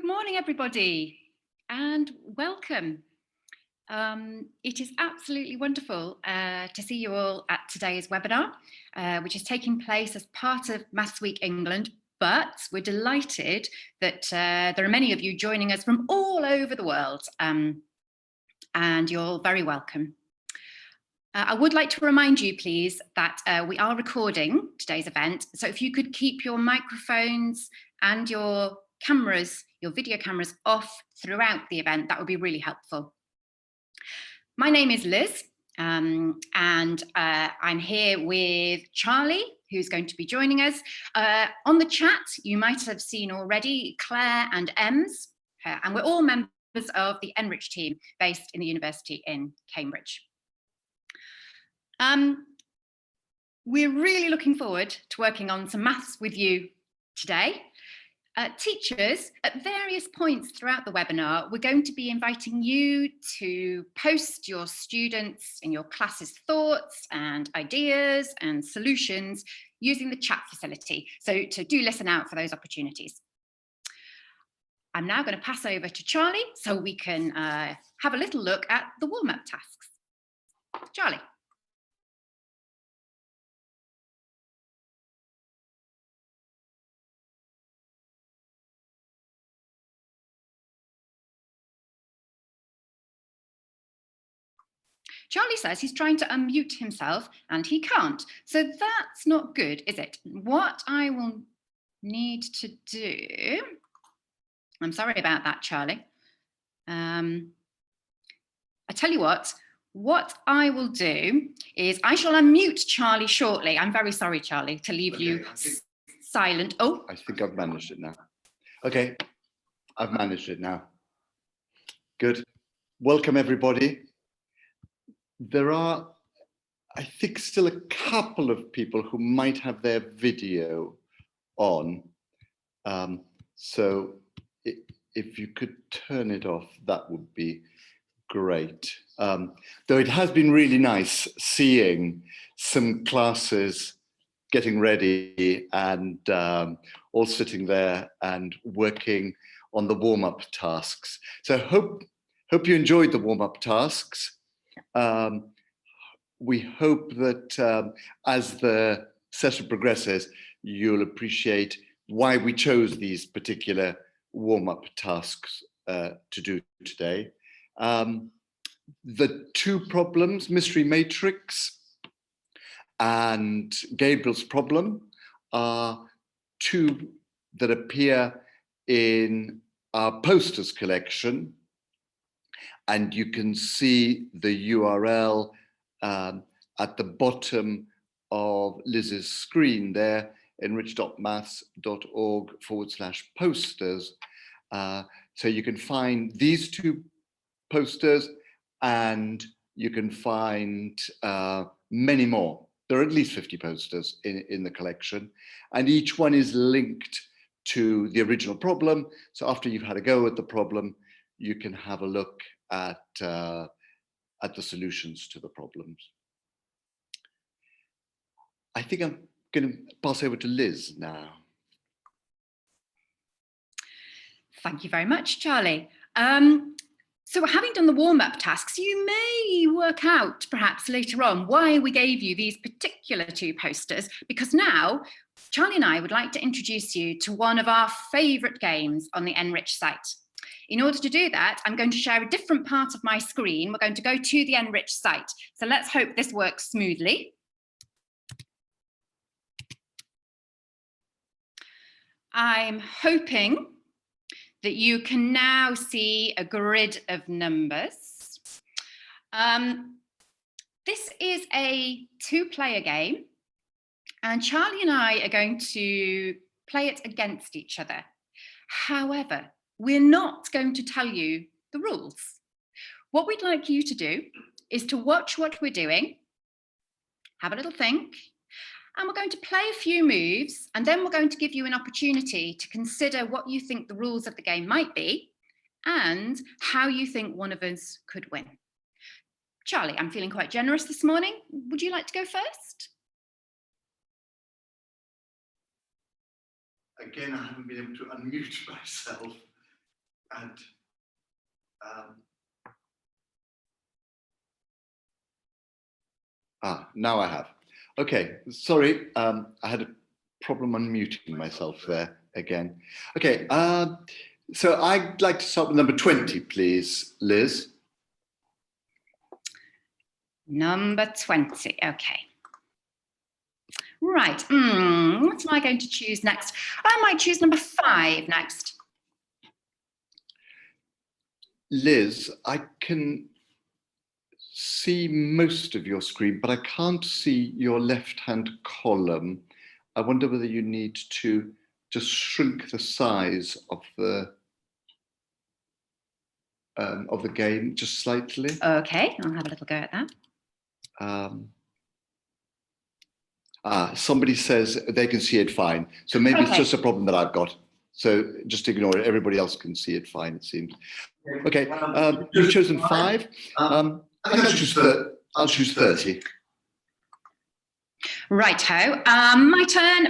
Good morning, everybody, and welcome. It is absolutely wonderful to see you all at today's webinar, which is taking place as part of Maths Week England, but we're delighted that there are many of you joining us from all over the world, and you're all very welcome. I would like to remind you, please, that we are recording today's event, so if you could keep your microphones and your cameras, your video cameras off throughout the event, that would be really helpful. My name is Liz, and I'm here with Charlie, who's going to be joining us. On the chat, you might have seen already Claire and Ems, and we're all members of the NRICH team based in the University in Cambridge. We're really looking forward to working on some maths with you today. Teachers, at various points throughout the webinar, we're going to be inviting you to post your students in your class's thoughts and ideas and solutions using the chat facility. So do listen out for those opportunities. I'm now going to pass over to Charlie so we can have a little look at the warm-up tasks. Charlie. Charlie says he's trying to unmute himself and he can't. So that's not good, is it? What I will need to do, I'm sorry about that, Charlie. I tell you what I will do is I shall unmute Charlie shortly. I'm very sorry, Charlie, to leave you silent. Oh, I think I've managed it now. Okay, I've managed it now. Good. Welcome, everybody. There are, I think, still a couple of people who might have their video on. So if you could turn it off, that would be great. Though it has been really nice seeing some classes getting ready and all sitting there and working on the warm-up tasks. So hope you enjoyed the warm-up tasks. We hope that as the session progresses, you'll appreciate why we chose these particular warm-up tasks to do today. The two problems, Mystery Matrix and Gabriel's problem, are two that appear in our posters collection. And you can see the URL at the bottom of Liz's screen there, enrich.maths.org/posters. So you can find these two posters and you can find many more. There are at least 50 posters in the collection, and each one is linked to the original problem. So after you've had a go at the problem, you can have a look at the solutions to the problems. I think I'm going to pass over to Liz now. Thank you very much, Charlie. So having done the warm-up tasks, you may work out perhaps later on why we gave you these particular two posters, because now Charlie and I would like to introduce you to one of our favourite games on the NRICH site. In order to do that, I'm going to share a different part of my screen. We're going to go to the NRICH site. So let's hope this works smoothly. I'm hoping that you can now see a grid of numbers. This is a two-player game, and Charlie and I are going to play it against each other. However, we're not going to tell you the rules. What we'd like you to do is to watch what we're doing, have a little think, and we're going to play a few moves, and then we're going to give you an opportunity to consider what you think the rules of the game might be and how you think one of us could win. Charlie, I'm feeling quite generous this morning. Would you like to go first? Again, I haven't been able to unmute myself. And now I have. Okay, sorry, I had a problem unmuting myself there again. Okay, so I'd like to start with number 20, please, Liz. Number 20, okay. Right, what am I going to choose next? I might choose number 5 next. Liz, I can see most of your screen, but I can't see your left-hand column. I wonder whether you need to just shrink the size of the game just slightly. Okay, I'll have a little go at that. Somebody says they can see it fine. So maybe it's just a problem that I've got. So just ignore it. Everybody else can see it fine, it seems. Okay, you've chosen 5. I think I'll choose 30. Righto, my turn.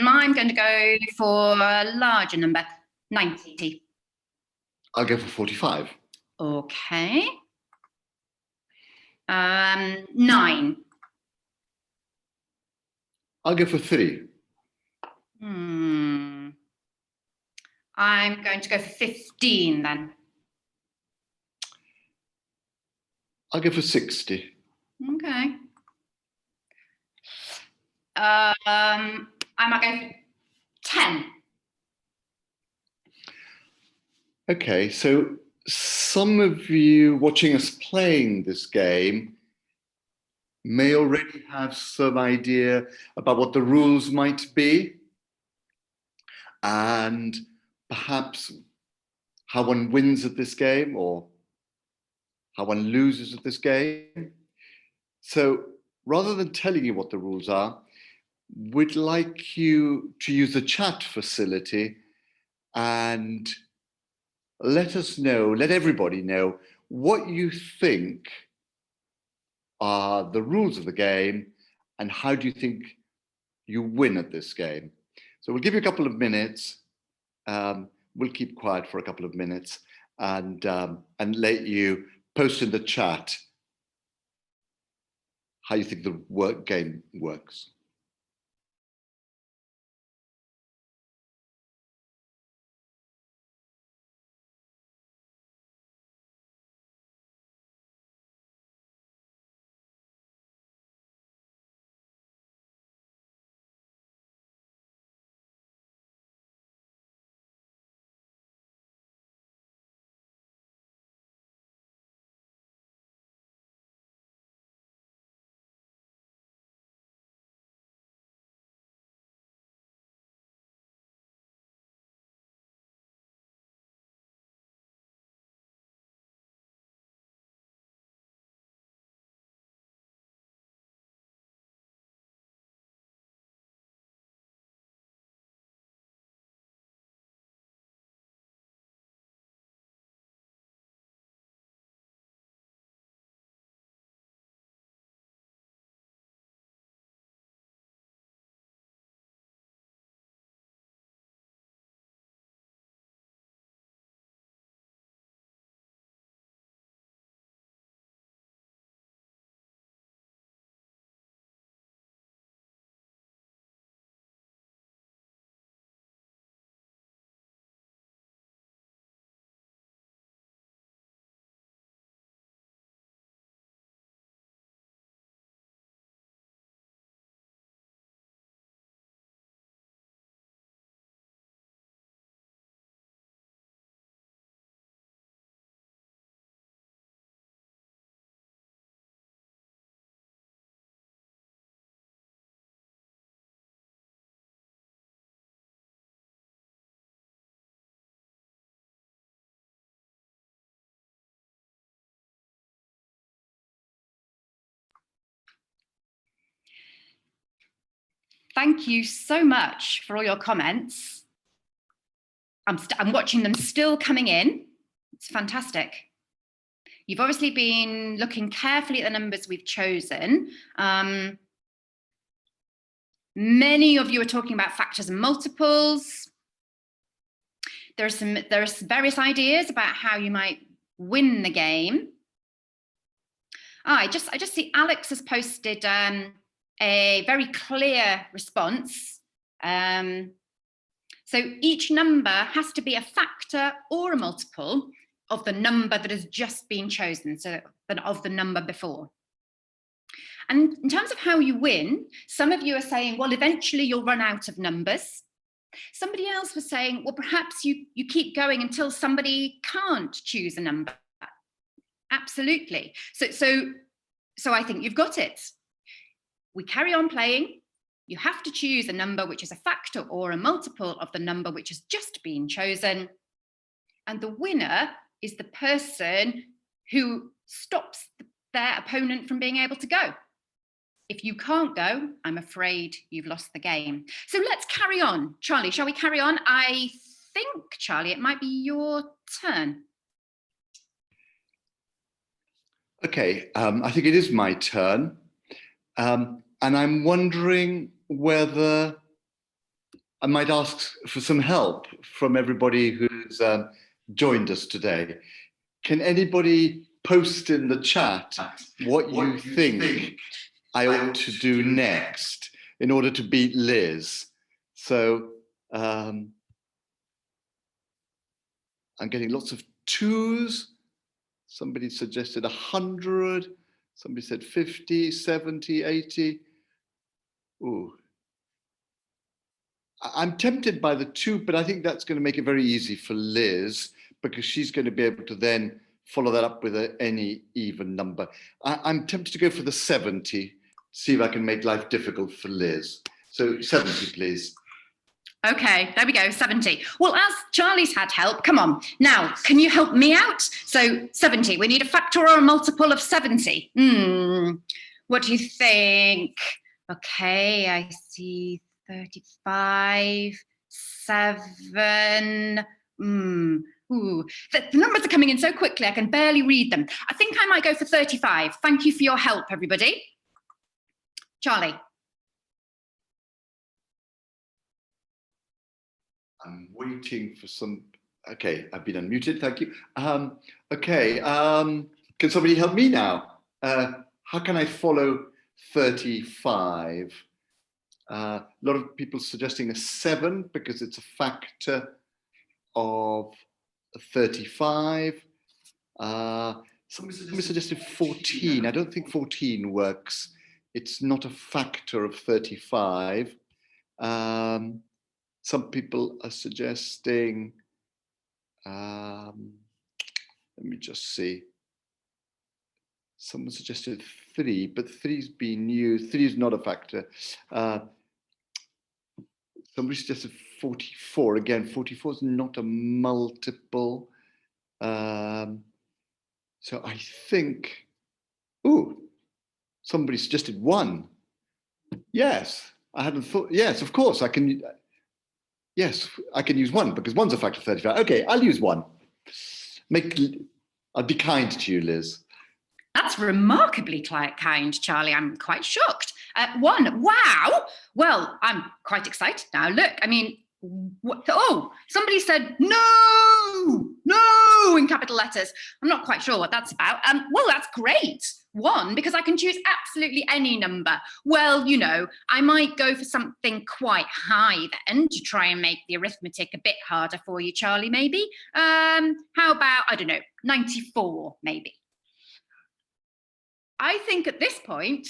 I'm going to go for a larger number, 90. I'll go for 45. Okay. 9. I'll go for 3. I'm going to go for 15 then. I'll go for 60. Okay. I might go for 10. Okay, so some of you watching us playing this game may already have some idea about what the rules might be and perhaps how one wins at this game or how one loses at this game. So rather than telling you what the rules are, we'd like you to use the chat facility and let us know, let everybody know what you think are the rules of the game and how do you think you win at this game. So we'll give you a couple of minutes. We'll keep quiet for a couple of minutes and let you post in the chat how you think the game works. Thank you so much for all your comments. I'm watching them still coming in. It's fantastic. You've obviously been looking carefully at the numbers we've chosen. Many of you are talking about factors and multiples. There are various ideas about how you might win the game. I just see Alex has posted a very clear response. So each number has to be a factor or a multiple of the number that has just been chosen, so of the number before. And in terms of how you win, some of you are saying, well, eventually you'll run out of numbers. Somebody else was saying, well, perhaps you keep going until somebody can't choose a number. Absolutely. So I think you've got it. We carry on playing. You have to choose a number which is a factor or a multiple of the number which has just been chosen. And the winner is the person who stops their opponent from being able to go. If you can't go, I'm afraid you've lost the game. So let's carry on. Charlie, shall we carry on? I think, Charlie, it might be your turn. Okay, I think it is my turn. And I'm wondering whether I might ask for some help from everybody who's joined us today. Can anybody post in the chat what you think I ought to do next in order to beat Liz? So I'm getting lots of 2s. Somebody suggested 100. Somebody said 50, 70, 80. Ooh. I'm tempted by the 2, but I think that's going to make it very easy for Liz, because she's going to be able to then follow that up with any even number. I'm tempted to go for the 70, see if I can make life difficult for Liz. So 70, please. Okay, there we go, 70. Well, as Charlie's had help, come on. Now, can you help me out? So 70, we need a factor or a multiple of 70. What do you think? Okay, I see 35, 7. Ooh, the numbers are coming in so quickly, I can barely read them. I think I might go for 35. Thank you for your help, everybody. Charlie. I'm waiting for some. Okay, I've been unmuted. Thank you. Okay, can somebody help me now? How can I follow 35? A lot of people suggesting a 7 because it's a factor of 35. Somebody suggested 14. I don't think 14 works. It's not a factor of 35. Some people are suggesting, let me just see. Someone suggested 3, but 3's been used. 3 is not a factor. Somebody suggested 44. Again, 44 is not a multiple. So I think, ooh, somebody suggested 1. Yes, I hadn't thought. Yes, of course, I can. Yes, I can use 1 because 1's a factor of 35. Okay, I'll use 1. I'll be kind to you, Liz. That's remarkably kind, Charlie. I'm quite shocked. 1, wow. Well, I'm quite excited now. Look, I mean, somebody said no in capital letters. I'm not quite sure what that's about. Well, that's great. 1, because I can choose absolutely any number. Well, you know, I might go for something quite high then to try and make the arithmetic a bit harder for you, Charlie, maybe. How about, I don't know, 94, maybe. I think at this point,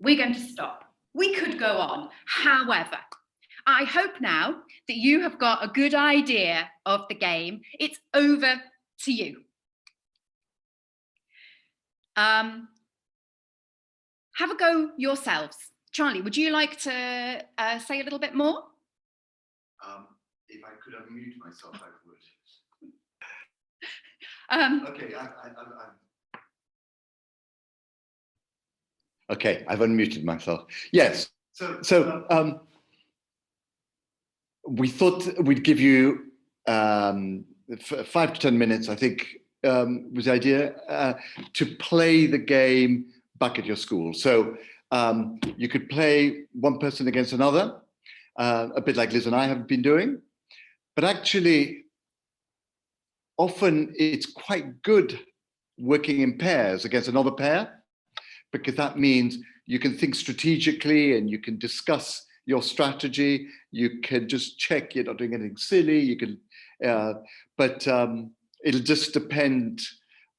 we're going to stop. We could go on. However, I hope now that you have got a good idea of the game. It's over to you. Have a go yourselves. Charlie, would you like to say a little bit more? If I could unmute myself, I would. Okay, Okay, I've unmuted myself. Yes. So we thought we'd give you 5 to 10 minutes, I think, was the idea, to play the game back at your school. So you could play one person against another, a bit like Liz and I have been doing. But actually, often it's quite good working in pairs against another pair, because that means you can think strategically and you can discuss your strategy. You can just check you're not doing anything silly. You can, but it'll just depend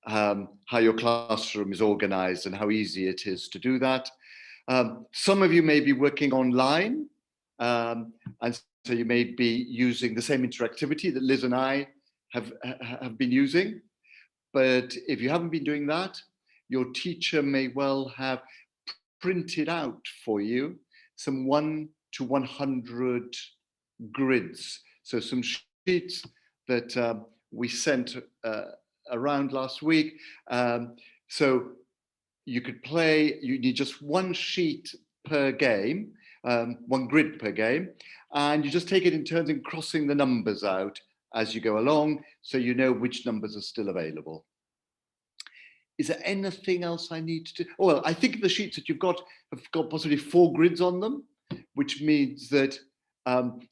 how your classroom is organized and how easy it is to do that. Some of you may be working online, and so you may be using the same interactivity that Liz and I have been using. But if you haven't been doing that, your teacher may well have printed out for you some 1 to 100 grids. So some sheets that we sent around last week. So you could play, you need just one sheet per game, one grid per game, and you just take it in turns and crossing the numbers out as you go along, so you know which numbers are still available. Is there anything else I need to do? Oh, well, I think the sheets that you've got have got possibly 4 grids on them, which means that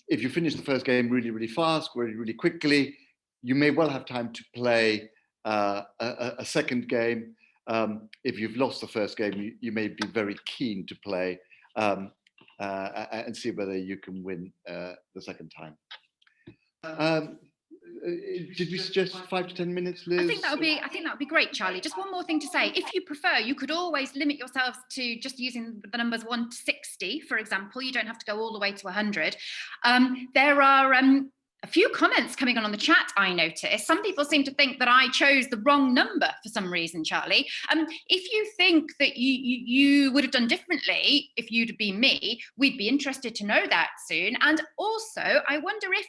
if you finish the first game really, really fast, really, really quickly, you may well have time to play a second game. If you've lost the first game, you may be very keen to play and see whether you can win the second time. Did we suggest 5 to 10 minutes, Liz? I think that would be great, Charlie. Just one more thing to say. If you prefer, you could always limit yourselves to just using the numbers 1 to 60, for example. You don't have to go all the way to 100. There are a few comments coming on the chat, I noticed. Some people seem to think that I chose the wrong number for some reason, Charlie. If you think that you would have done differently if you'd been me, we'd be interested to know that soon. And also, I wonder if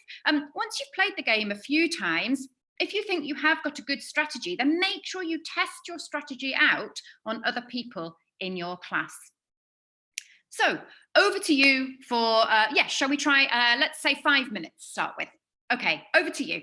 once you've played the game a few times, if you think you have got a good strategy, then make sure you test your strategy out on other people in your class. So over to you for, shall we try, let's say 5 minutes to start with. Okay, over to you.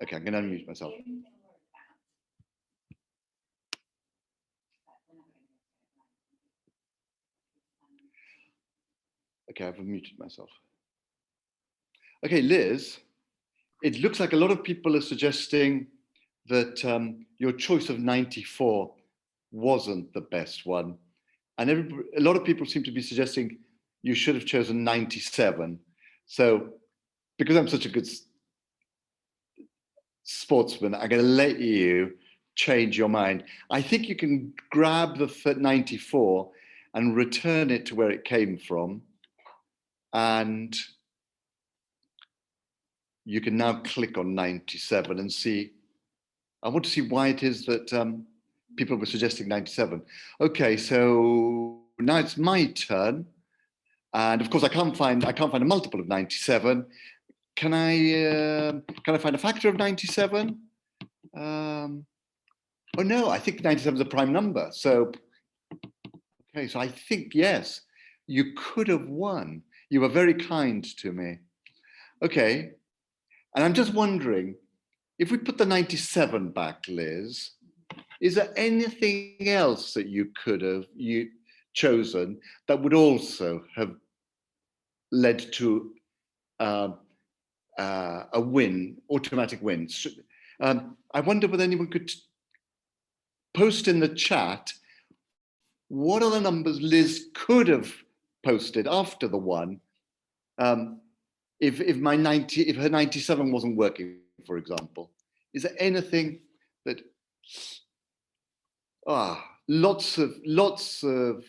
Okay, I'm going to unmute myself. Okay, I've unmuted myself. Okay, Liz, it looks like a lot of people are suggesting that your choice of 94 wasn't the best one. And a lot of people seem to be suggesting you should have chosen 97. So because I'm such a good sportsman, I'm going to let you change your mind. I think you can grab the 94 and return it to where it came from. And you can now click on 97 and see. I want to see why it is that people were suggesting 97. Okay, so now it's my turn. And of course, I can't find a multiple of 97. Can I find a factor of 97? Oh no, I think 97 is a prime number. So, okay, so I think, yes, you could have won. You were very kind to me. Okay, and I'm just wondering, if we put the 97 back, Liz, is there anything else that you could have chosen that would also have led to a win, automatic win? I wonder whether anyone could post in the chat what are the numbers Liz could have posted after the one if her 97 wasn't working, for example. Is there anything that lots of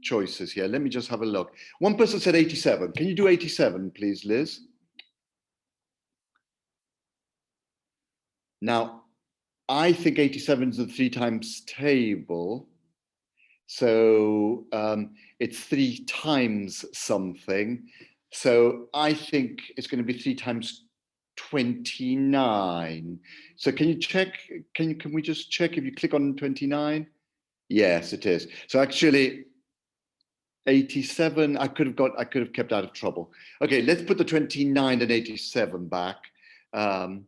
choices here. Let me just have a look. One person said 87. Can you do 87, please, Liz? Now, I think 87 is the 3 times table. So it's 3 times something. So I think it's going to be 3 times 29. So can you check? Can we just check if you click on 29? Yes, it is. So actually 87, I could have kept out of trouble. Okay, let's put the 29 and 87 back. What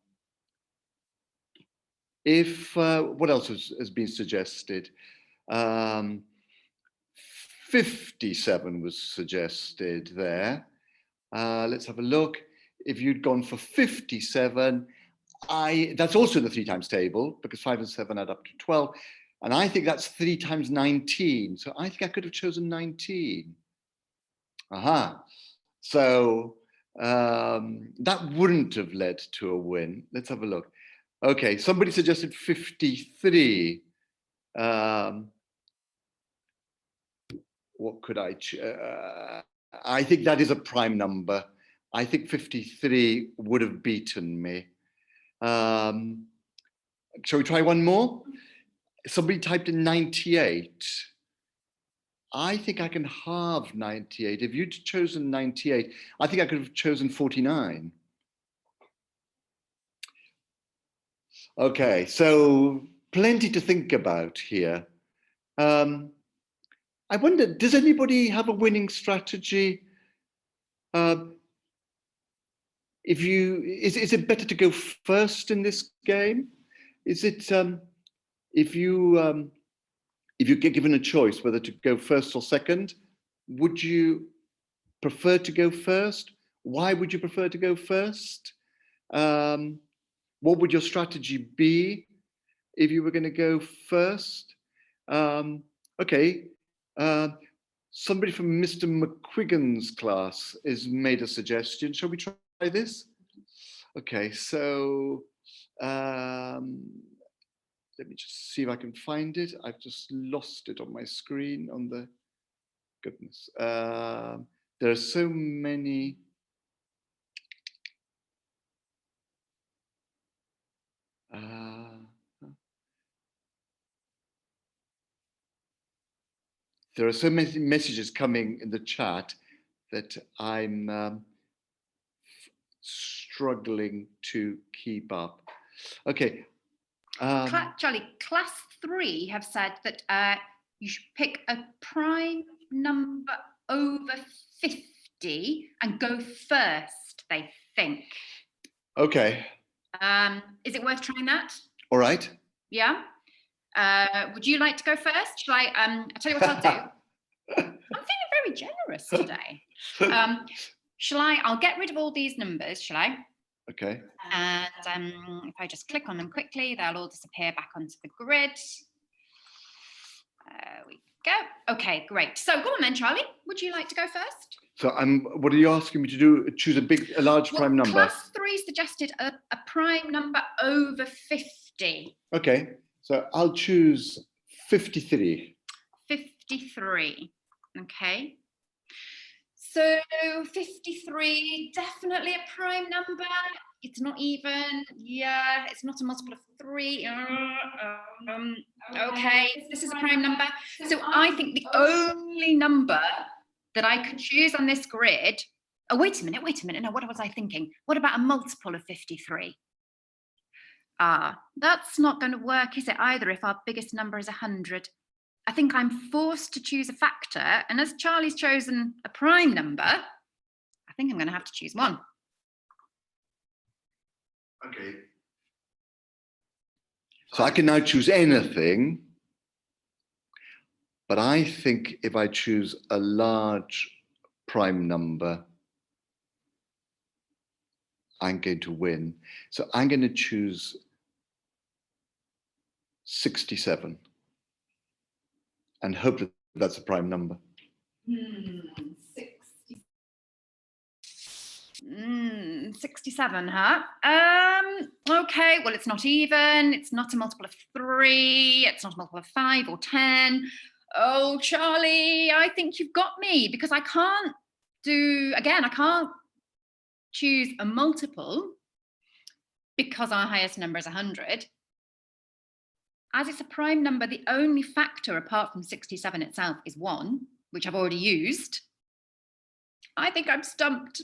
else has been suggested? 57 was suggested there. Let's have a look. If you'd gone for 57, that's also in the 3 times table because 5 and 7 add up to 12. And I think that's 3 times 19. So I think I could have chosen 19. Aha. So that wouldn't have led to a win. Let's have a look. Okay, somebody suggested 53. What could I think that is a prime number. I think 53 would have beaten me. Shall we try one more? Somebody typed in 98. I think I can halve 98. If you'd chosen 98, I think I could have chosen 49. Okay, so plenty to think about here. I wonder, does anybody have a winning strategy? Is it better to go first in this game? Is it if you get given a choice whether to go first or second, would you prefer to go first? Why would you prefer to go first? What would your strategy be if you were going to go first? Okay. Somebody from Mr. McQuiggan's class has made a suggestion. Shall we try this? Okay, so let me just see if I can find it. I've just lost it on my screen on the, goodness. There are so many. There are so many messages coming in the chat that I'm struggling to keep up. Okay. Charlie, class 3 have said that you should pick a prime number over 50 and go first, they think. Okay. Is it worth trying that? All right. Yeah. Would you like to go first? Shall I? I'll tell you what I'll do. I'm feeling very generous today. Shall I? I'll get rid of all these numbers, shall I? Okay. And if I just click on them quickly, they'll all disappear back onto the grid. There we go. Okay, great. So go on then, Charlie. Would you like to go first? So what are you asking me to do? Choose a large prime number? Class 3 suggested a prime number over 50. Okay, so I'll choose 53. 53. Okay. So 53, definitely a prime number. It's not even, yeah, it's not a multiple of 3. Okay, this is a prime number. So I think the only number that I could choose on this grid, oh, wait a minute. No, what was I thinking? What about a multiple of 53? That's not going to work, is it, either, if our biggest number is 100? I think I'm forced to choose a factor, and as Charlie's chosen a prime number, I think I'm going to have to choose one. Okay. So I can now choose anything, but I think if I choose a large prime number, I'm going to win. So I'm going to choose 67 and hope that that's a prime number. 67, huh? Okay, well, it's not even. It's not a multiple of 3. It's not a multiple of 5 or 10. Oh, Charlie, I think you've got me, because I can't choose a multiple because our highest number is 100. As it's a prime number, the only factor apart from 67 itself is 1, which I've already used. I think I'm stumped.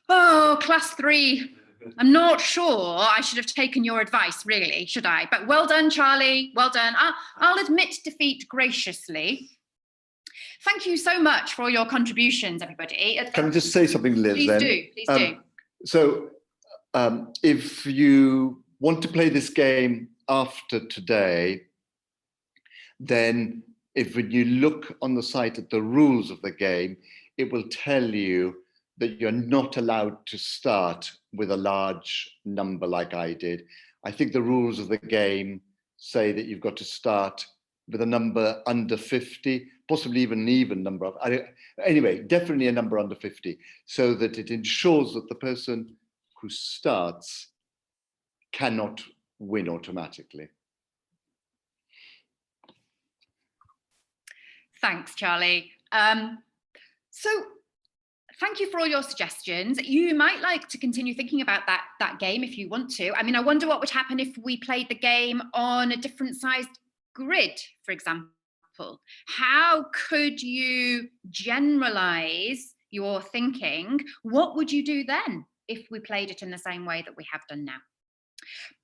Oh, class 3. I'm not sure I should have taken your advice, really, should I? But well done, Charlie. Well done. I'll admit defeat graciously. Thank you so much for your contributions, everybody. Can I just say something, Liz? Please do. So if you want to play this game after today, then when you look on the site at the rules of the game, it will tell you that you're not allowed to start with a large number like I did. I think the rules of the game say that you've got to start with a number under 50, possibly even an even number. Anyway, definitely a number under 50, so that it ensures that the person who starts cannot win automatically. Thanks, Charlie. So thank you for all your suggestions. You might like to continue thinking about that game if you want to. I mean, I wonder what would happen if we played the game on a different sized grid, for example. How could you generalize your thinking? What would you do then if we played it in the same way that we have done now?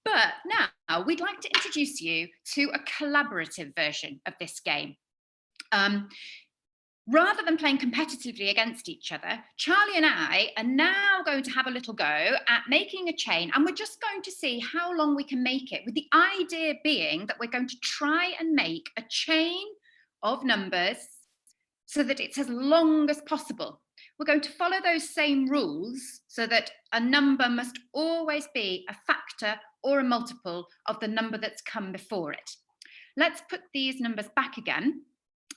But now we'd like to introduce you to a collaborative version of this game. Rather than playing competitively against each other, Charlie and I are now going to have a little go at making a chain, and we're just going to see how long we can make it, with the idea being that we're going to try and make a chain of numbers so that it's as long as possible. We're going to follow those same rules so that a number must always be a factor or a multiple of the number that's come before it. Let's put these numbers back again.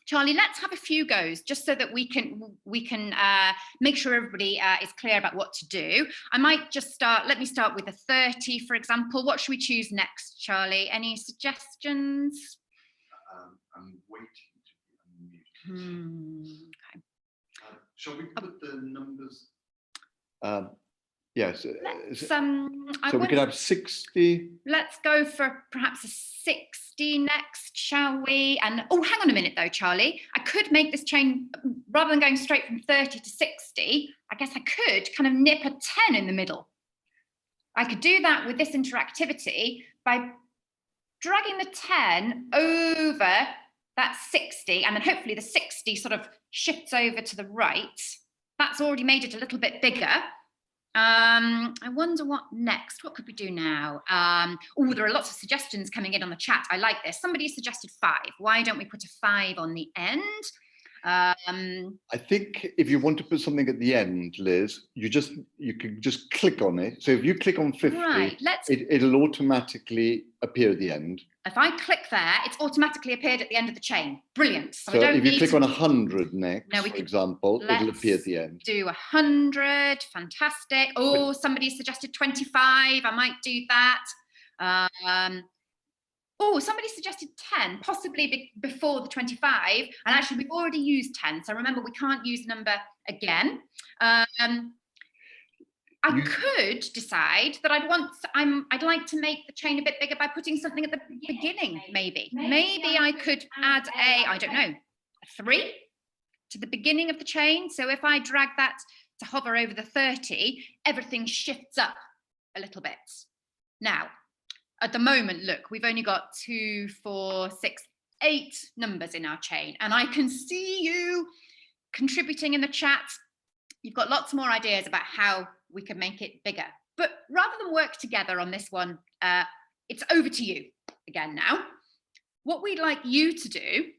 Charlie, let's have a few goes just so that we can make sure everybody is clear about what to do. I might just let me start with a 30, for example. What should we choose next, Charlie? Any suggestions? I'm waiting to be unmuted. Okay. Shall we put the numbers? Yes. So we could have 60. Let's go for perhaps a 60 next, shall we? And oh, hang on a minute though, Charlie. I could make this chain, rather than going straight from 30 to 60, I guess I could kind of nip a 10 in the middle. I could do that with this interactivity by dragging the 10 over that 60, and then hopefully the 60 sort of shifts over to the right. That's already made it a little bit bigger. I wonder what next. What could we do now? Oh, there are lots of suggestions coming in on the chat. I like this. Somebody suggested 5. Why don't we put a 5 on the end? I think if you want to put something at the end, Liz, you can just click on it. So if you click on 50, right, it'll automatically appear at the end. If I click there, it's automatically appeared at the end of the chain. Brilliant. So if you click on 100 next, for example, it'll appear at the end. Do 100. Fantastic. Oh, somebody suggested 25. I might do that. Oh, somebody suggested 10, possibly before the 25. And actually, we've already used 10. So remember, we can't use the number again. I could decide that I'd like to make the chain a bit bigger by putting something at the beginning, maybe. Maybe I could add I don't know, a 3 to the beginning of the chain. So if I drag that to hover over the 30, everything shifts up a little bit. Now, at the moment, look, we've only got 2, 4, 6, 8 numbers in our chain, and I can see you contributing in the chat. You've got lots more ideas about how we can make it bigger. But rather than work together on this one, it's over to you again now. What we'd like you to do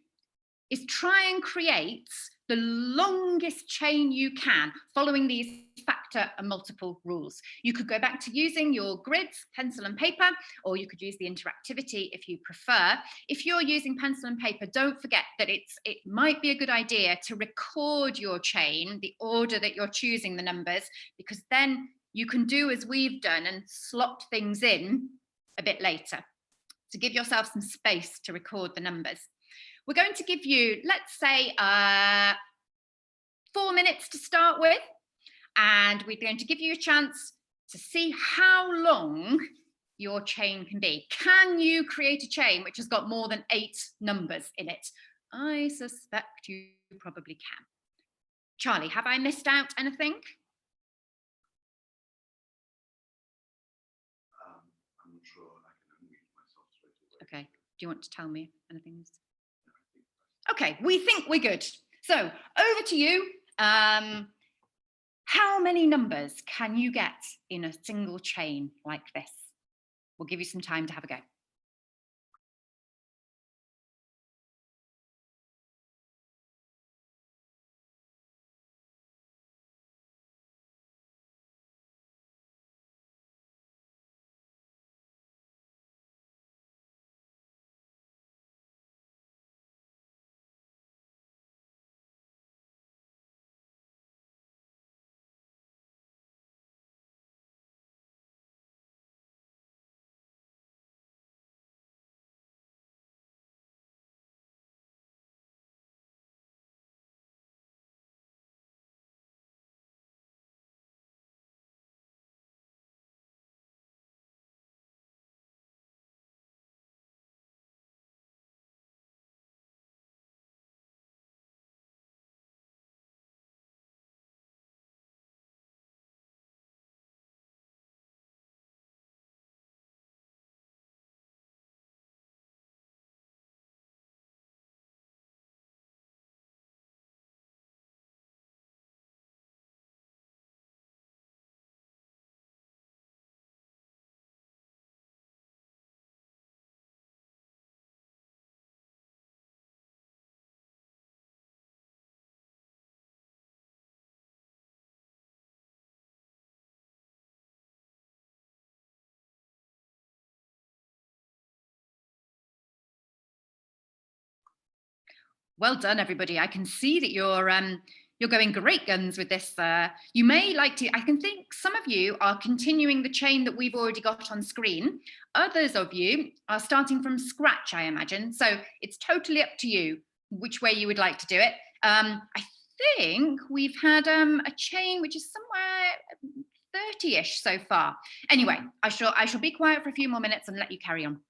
is try and create the longest chain you can, following these factor and multiple rules. You could go back to using your grids, pencil and paper, or you could use the interactivity if you prefer. If you're using pencil and paper, don't forget that it might be a good idea to record your chain, the order that you're choosing the numbers, because then you can do as we've done and slot things in a bit later. So give yourself some space to record the numbers. We're going to give you, let's say, 4 minutes to start with, and we're going to give you a chance to see how long your chain can be. Can you create a chain which has got more than 8 numbers in it? I suspect you probably can. Charlie, have I missed out anything? I'm not sure. I can unmute myself straight away. Okay. Do you want to tell me anything? Okay, we think we're good. So over to you. How many numbers can you get in a single chain like this? We'll give you some time to have a go. Well done, everybody. I can see that you're going great guns with this. You may like to, I can think some of you are continuing the chain that we've already got on screen. Others of you are starting from scratch, I imagine. So it's totally up to you which way you would like to do it. I think we've had a chain which is somewhere 30-ish so far. Anyway, I shall be quiet for a few more minutes and let you carry on.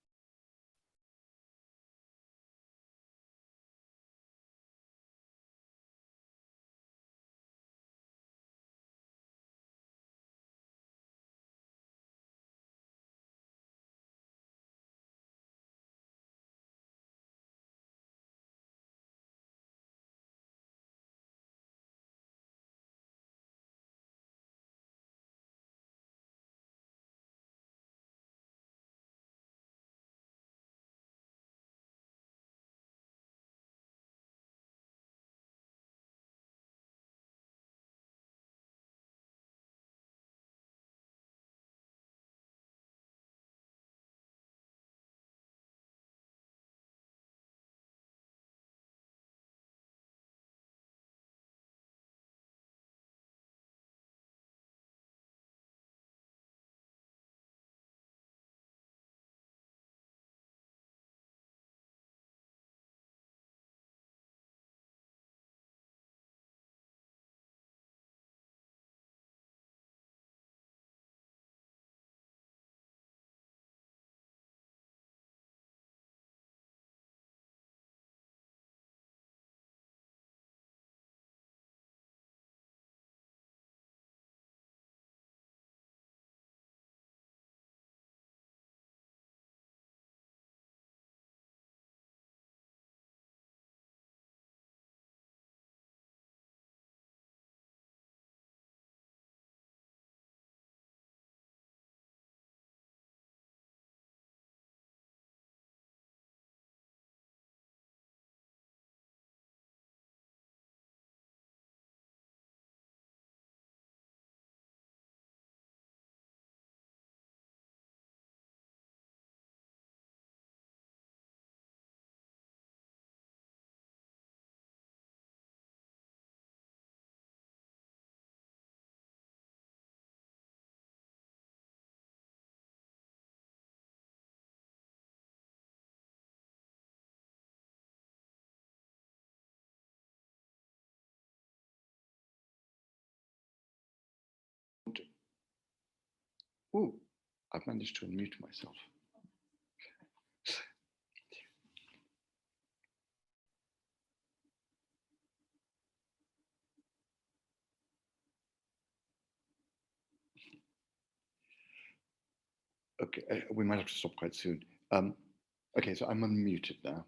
Ooh, I've managed to unmute myself. Okay, we might have to stop quite soon. Okay, so I'm unmuted now.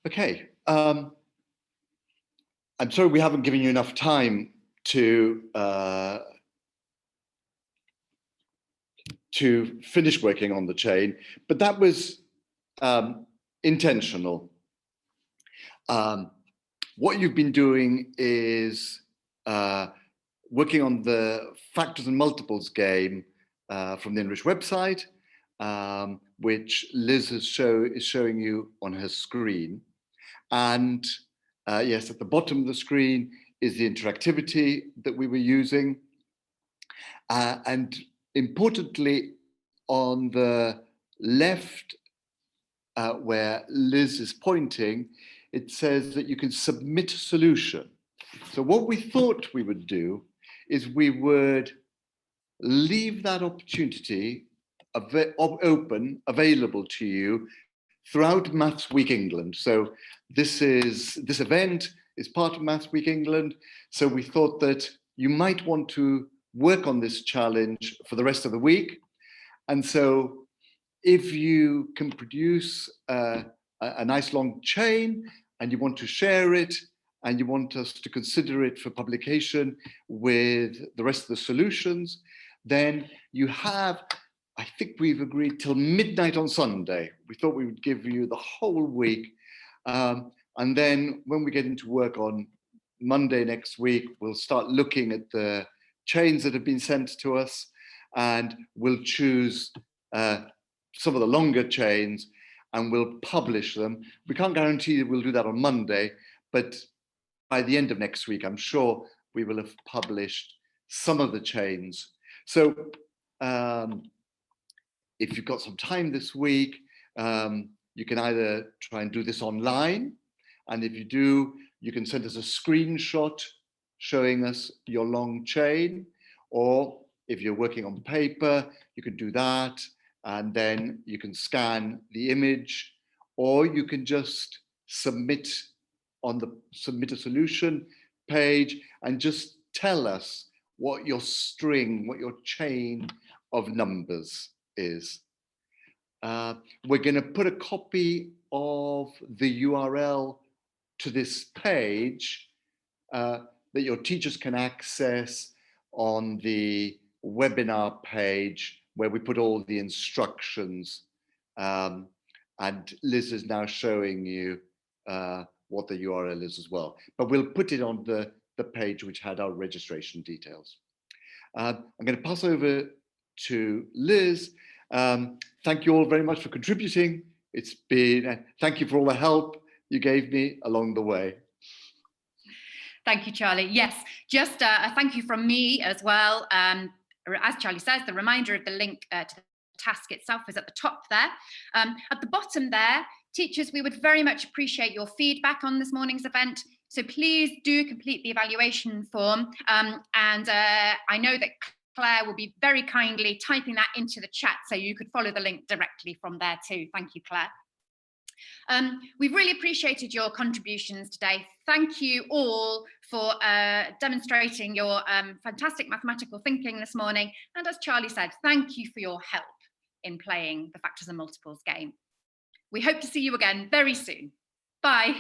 Okay, I'm sorry we haven't given you enough time to finish working on the chain, but that was intentional. What you've been doing is working on the factors and multiples game from the NRICH website, which Liz is showing you on her screen. And yes, at the bottom of the screen is the interactivity that we were using. And importantly, on the left, where Liz is pointing, it says that you can submit a solution. So what we thought we would do is we would leave that opportunity open, available to you throughout Maths Week England. So this event is part of Maths Week England. So we thought that you might want to work on this challenge for the rest of the week. And so if you can produce a nice long chain and you want to share it and you want us to consider it for publication with the rest of the solutions, then you have, I think we've agreed till midnight on Sunday. We thought we would give you the whole week. And then when we get into work on Monday next week, we'll start looking at the chains that have been sent to us, and we'll choose some of the longer chains and we'll publish them. We can't guarantee that we'll do that on Monday, but by the end of next week, I'm sure we will have published some of the chains. So if you've got some time this week, you can either try and do this online, and if you do, you can send us a screenshot showing us your long chain, or if you're working on paper, you can do that, and then you can scan the image, or you can just submit on the submit a solution page and just tell us what your string, what your chain of numbers is. We're going to put a copy of the URL to this page that your teachers can access on the webinar page where we put all the instructions. And Liz is now showing you what the URL is as well. But we'll put it on the page which had our registration details. I'm going to pass over to Liz. Thank you all very much for contributing. It's been, thank you for all the help you gave me along the way. Thank you, Charlie. Yes, just a thank you from me as well. As Charlie says, the reminder of the link to the task itself is at the top there. At the bottom there, teachers, we would very much appreciate your feedback on this morning's event. So please do complete the evaluation form. And I know that Claire will be very kindly typing that into the chat so you could follow the link directly from there too. Thank you, Claire. We've really appreciated your contributions today. Thank you all for demonstrating your fantastic mathematical thinking this morning. And as Charlie said, thank you for your help in playing the Factors and Multiples game. We hope to see you again very soon. Bye.